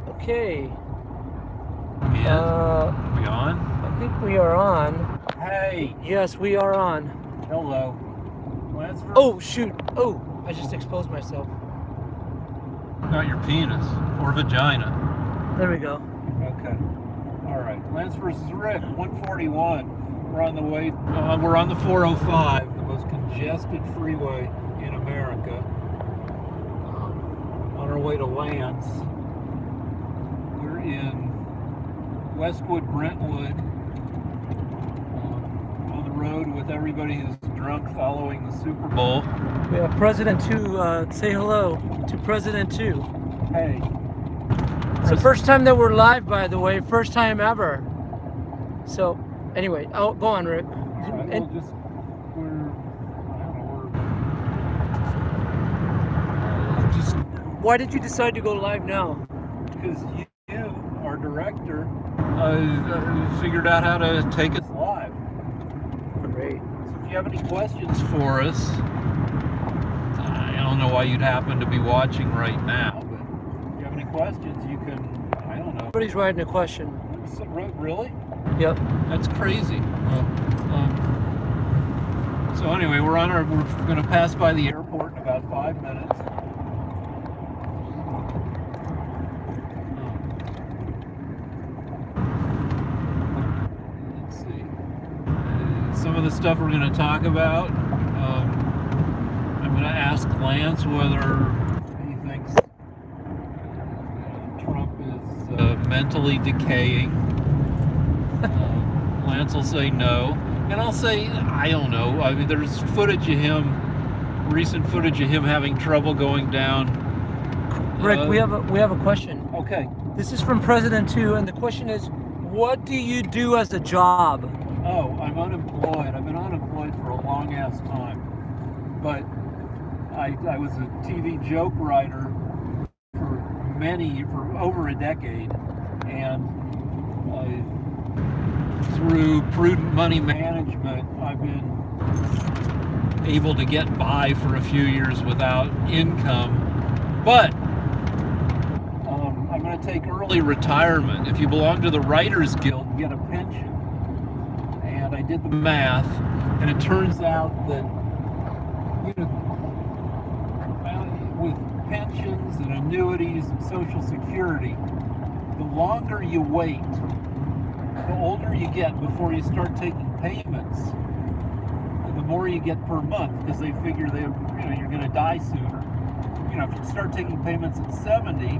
Okay. We on? I think we are on. Hey. Yes, we are on. Hello. Lance Oh, shoot. Oh, I just exposed myself. Not your penis or vagina. There we go. Okay. All right. Lance versus Rick, 141. We're on the way. We're on the 405, the most congested freeway in America. On our way to Lance. We're in Westwood, Brentwood, on the road with everybody who's drunk following the Super Bowl. We have President 2. Say hello to President 2. Hey. It's the first time that we're live, by the way. First time ever. So, anyway, go on, Rick. All right, And- Why did you decide to go live now? Because you, our director, figured out how to take us live. Great. So if you have any questions for us, I don't know why you'd happen to be watching right now, but if you have any questions, you can, I don't know. Everybody's writing a question. Really? Yep. That's crazy. So anyway, we're going to pass by the airport in about 5 minutes. Let's see. Some of the stuff we're going to talk about. I'm going to ask Lance whether he thinks Trump is mentally decaying. Lance will say no, and I'll say I don't know. I mean, there's footage of him, recent footage of him having trouble going down. Rick, we have a question. Okay. This is from President 2, and the question is, what do you do as a job? Oh, I'm unemployed. I've been unemployed for a long ass time, but I was a TV joke writer for over a decade, and through prudent money management, I've been able to get by for a few years without income. But I'm going to take early retirement. If you belong to the Writers Guild, you get a pension. And I did the math, and it turns out that with pensions and annuities and Social Security, the longer you wait, the older you get before you start taking payments, the more you get per month, because they figure you're going to die sooner. If you start taking payments at 70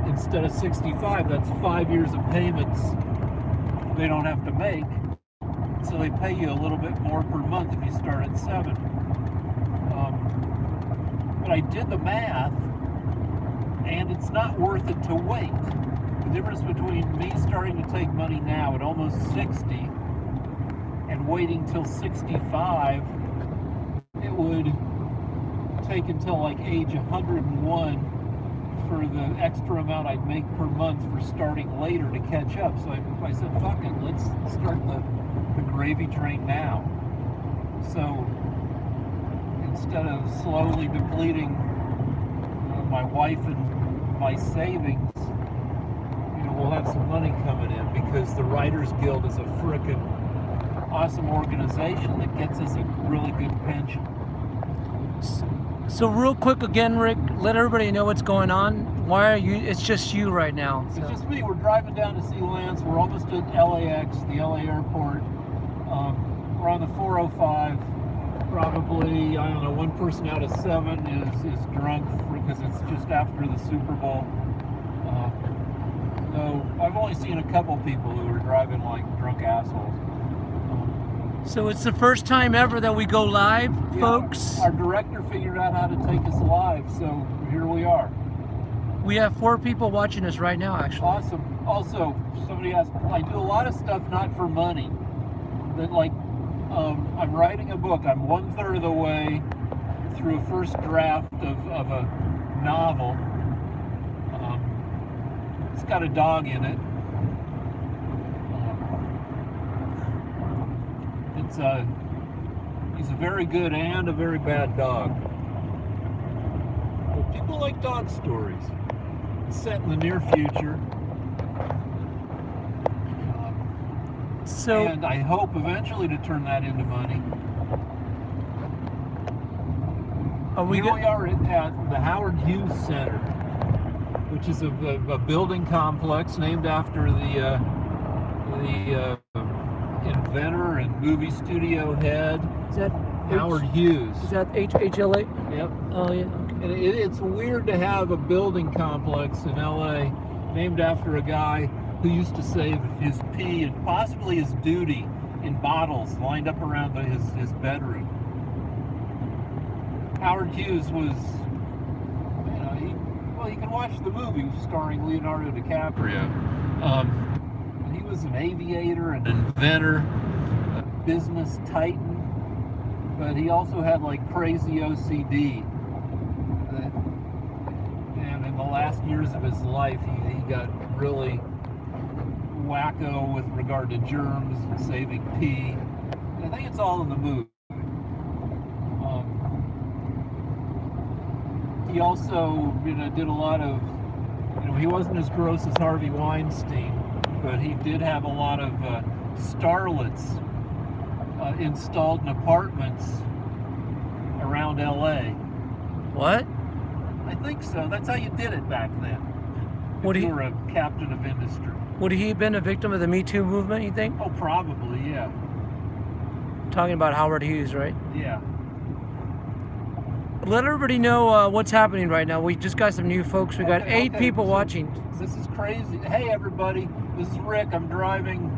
instead of 65, that's 5 years of payments they don't have to make. So they pay you a little bit more per month if you start at 7. But I did the math, and it's not worth it to wait. The difference between me starting to take money now at almost 60 and waiting till 65, it would take until like age 101 for the extra amount I'd make per month for starting later to catch up. So I said, fuck it, let's start the gravy train now. So instead of slowly depleting my wife and my savings, we'll have some money coming in, because the Writers Guild is a frickin' awesome organization that gets us a really good pension. So real quick again, Rick, let everybody know what's going on. Why are you? It's just you right now. So. It's just me. We're driving down to see Lance. We're almost at LAX, the LA airport. We're on the 405. Probably, I don't know, one person out of 7 is drunk because it's just after the Super Bowl. So I've only seen a couple people who are driving like drunk assholes. So it's the first time ever that we go live, folks. Our director figured out how to take us live, so here we are. We have 4 people watching us right now, actually. Awesome. Also, somebody asked, I do a lot of stuff not for money. That I'm writing a book. I'm 1/3 of the way through a first draft of a novel. It's got a dog in it. He's a very good and a very bad dog. But people like dog stories. set in the near future. So, And I hope eventually to turn that into money. we Here we are at the Howard Hughes Center, which is a building complex named after the inventor and movie studio head, is that Howard Hughes. Is that HLA? Yep. Oh yeah. Okay. And it's weird to have a building complex in LA named after a guy who used to save his pee and possibly his duty in bottles lined up around his bedroom. Howard Hughes was, you can watch the movie starring Leonardo DiCaprio. He was an aviator, an inventor, a business titan, but he also had like crazy OCD. And in the last years of his life, he got really wacko with regard to germs and saving pee. I think it's all in the movie. He also, did a lot of, he wasn't as gross as Harvey Weinstein, but he did have a lot of starlets installed in apartments around LA. What? I think so. That's how you did it back then. Would you were a captain of industry. Would he have been a victim of the Me Too movement, you think? Oh, probably, yeah. Talking about Howard Hughes, right? Yeah. Let everybody know what's happening right now. We just got some new folks. We got 8 people watching. This is crazy. Hey, everybody. This is Rick. I'm driving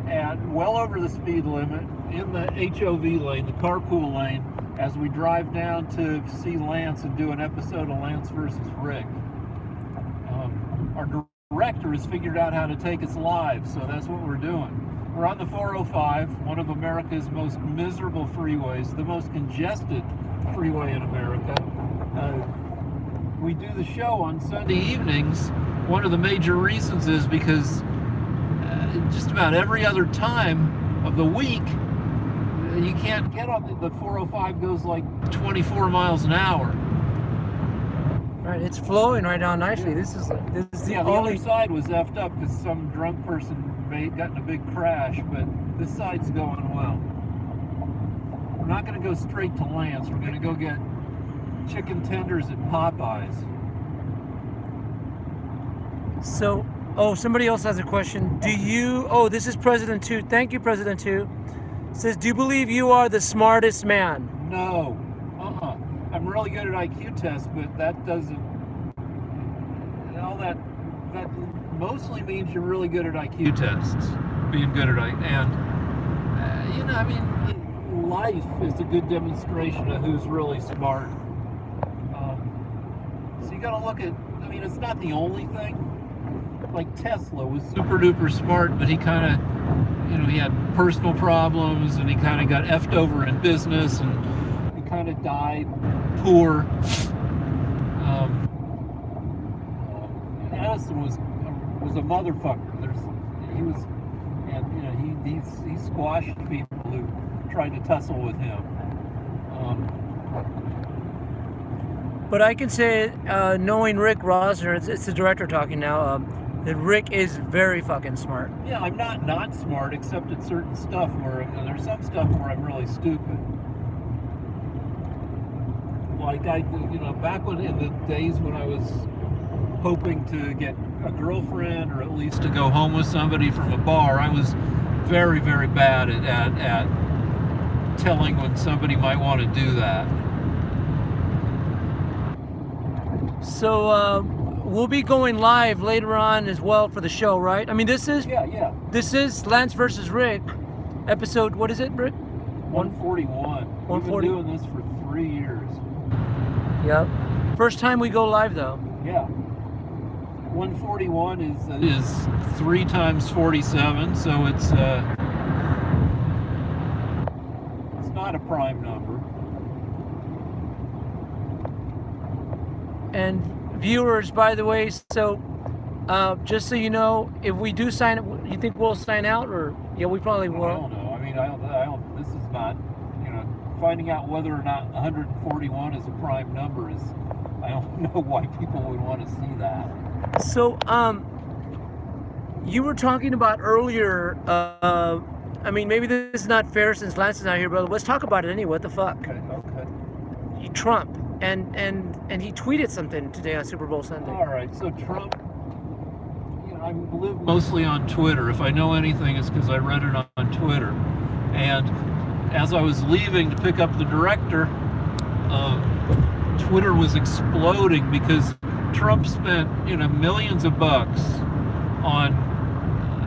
at well over the speed limit in the HOV lane, the carpool lane, as we drive down to see Lance and do an episode of Lance versus Rick. Our director has figured out how to take us live, so that's what we're doing. We're on the 405, one of America's most miserable freeways, the most congested freeway in America. We do the show on Sunday evenings. One of the major reasons is because just about every other time of the week, you can't get on the 405 goes like 24 miles an hour. Right, it's flowing right now nicely. Yeah. This is the The only other side was effed up because some drunk person got in a big crash, but this side's going well. We're not going to go straight to Lance. We're going to go get chicken tenders at Popeyes. So, somebody else has a question. This is President 2. Thank you, President 2. Says, do you believe you are the smartest man? No. I'm really good at IQ tests, but that doesn't, that mostly means you're really good at IQ tests, being good at IQ. And, life is a good demonstration of who's really smart. So you got to look at, it's not the only thing. Like Tesla was super duper smart, but he kind of, he had personal problems and he kind of got effed over in business and he kind of died poor. Edison was a motherfucker. He squashed people who tried to tussle with him. But I can say, knowing Rick Rosner, it's the director talking now, that Rick is very fucking smart. Yeah, I'm not smart, except at certain stuff where there's some stuff where I'm really stupid. Like back in the days when I was hoping to get a girlfriend or at least to go home with somebody from a bar, I was very, very bad at telling when somebody might want to do that. So we'll be going live later on as well for the show, right? This is This is Lance versus Rick, episode. What is it, Rick? 141. 140. We've been doing this for 3 years. Yep. First time we go live though. Yeah. 141 is 3 times 47, so it's not a prime number. And viewers, by the way, so just so you know, if we do sign up, you think we'll sign out, or we probably will. I don't know. I don't. This is not. Finding out whether or not 141 is a prime number is. I don't know why people would want to see that. So, you were talking about earlier. I mean, maybe this is not fair since Lance is not here, but let's talk about it anyway. What the fuck? Okay. Trump and he tweeted something today on Super Bowl Sunday. All right. So Trump. I live mostly on Twitter. If I know anything, it's because I read it on Twitter. And as I was leaving to pick up the director, Twitter was exploding because Trump spent millions of bucks on,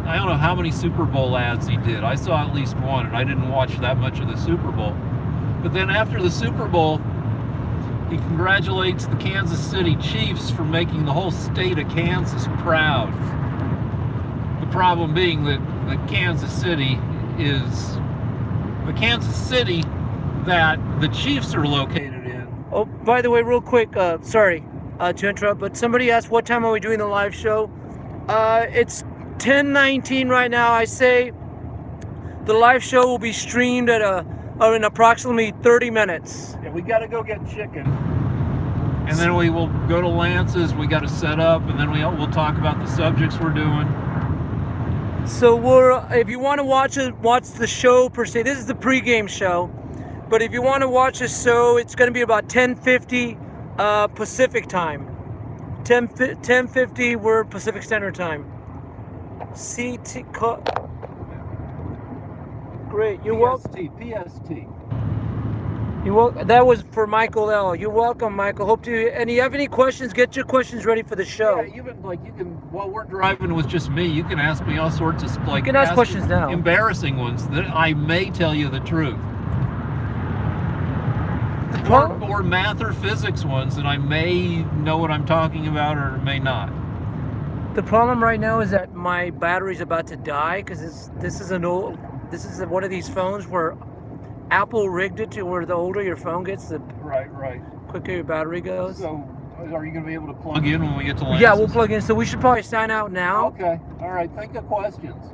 I don't know how many Super Bowl ads he did. I saw at least one, and I didn't watch that much of the Super Bowl. But then after the Super Bowl, he congratulates the Kansas City Chiefs for making the whole state of Kansas proud. The problem being that Kansas City is the Kansas City that the Chiefs are located in. Oh, by the way, real quick, sorry to interrupt, but somebody asked what time are we doing the live show? It's 10:19 right now. I say the live show will be streamed at in approximately 30 minutes. Yeah, we got to go get chicken. And then we will go to Lance's. We got to set up, and then we'll talk about the subjects we're doing. So if you want to watch the show per se, this is the pregame show. But if you want to watch the show, it's going to be about 10:50 Pacific time. 10:50 we're Pacific Standard Time. Great. You're welcome. PST. That was for Michael L. You're welcome, Michael. Hope to. And you have any questions? Get your questions ready for the show. Yeah, even you can while we're driving with just me, you can ask me all sorts of You can ask questions now. Embarrassing ones that I may tell you the truth. Or math or physics ones that I may know what I'm talking about or may not. The problem right now is that my battery's about to die because this is one of these phones where Apple rigged it to where the older your phone gets, the right quicker your battery goes. So are you going to be able to plug in when we get to Lance? Yeah, we'll plug in. So we should probably sign out now. Okay. All right. Think of questions.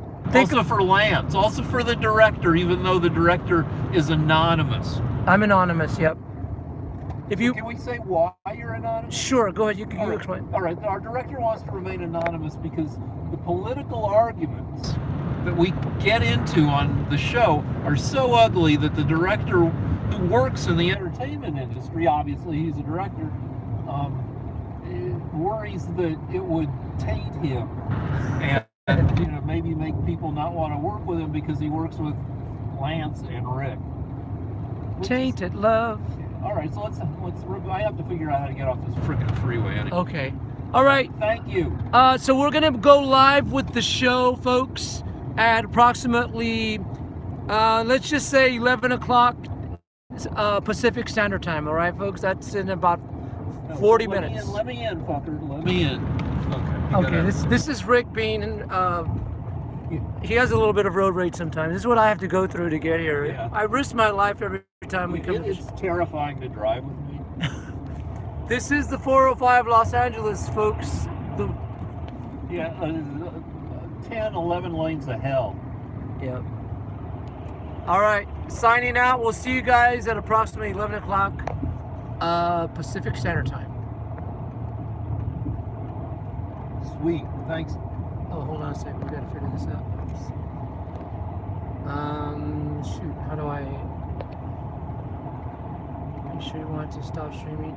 For Lance. Also for the director, even though the director is anonymous. I'm anonymous. Yep. Can we say why you're anonymous? Sure, go ahead. You explain. All right. Our director wants to remain anonymous because the political arguments that we get into on the show are so ugly that the director who works in the entertainment industry, obviously he's a director, worries that it would taint him and maybe make people not want to work with him because he works with Lance and Rick. Tainted love. All right, so let's. I have to figure out how to get off this freaking freeway. Anyway. Okay. All right. Thank you. So we're gonna go live with the show, folks, at approximately, let's just say 11 o'clock Pacific Standard Time. All right, folks. That's in about 40 minutes. Let me in, fucker. Let me in. Okay. This is Rick being. He has a little bit of road rage sometimes. This is what I have to go through to get here. Yeah. I risk my life every time we come. It's terrifying to drive with me. This is the 405 Los Angeles, folks. 10, 11 lanes of hell. Yep. All right, signing out. We'll see you guys at approximately 11 o'clock Pacific Standard Time. Sweet. Thanks. Oh, hold on a second. We gotta figure this out. Shoot. How do I? Are you sure you want to stop streaming?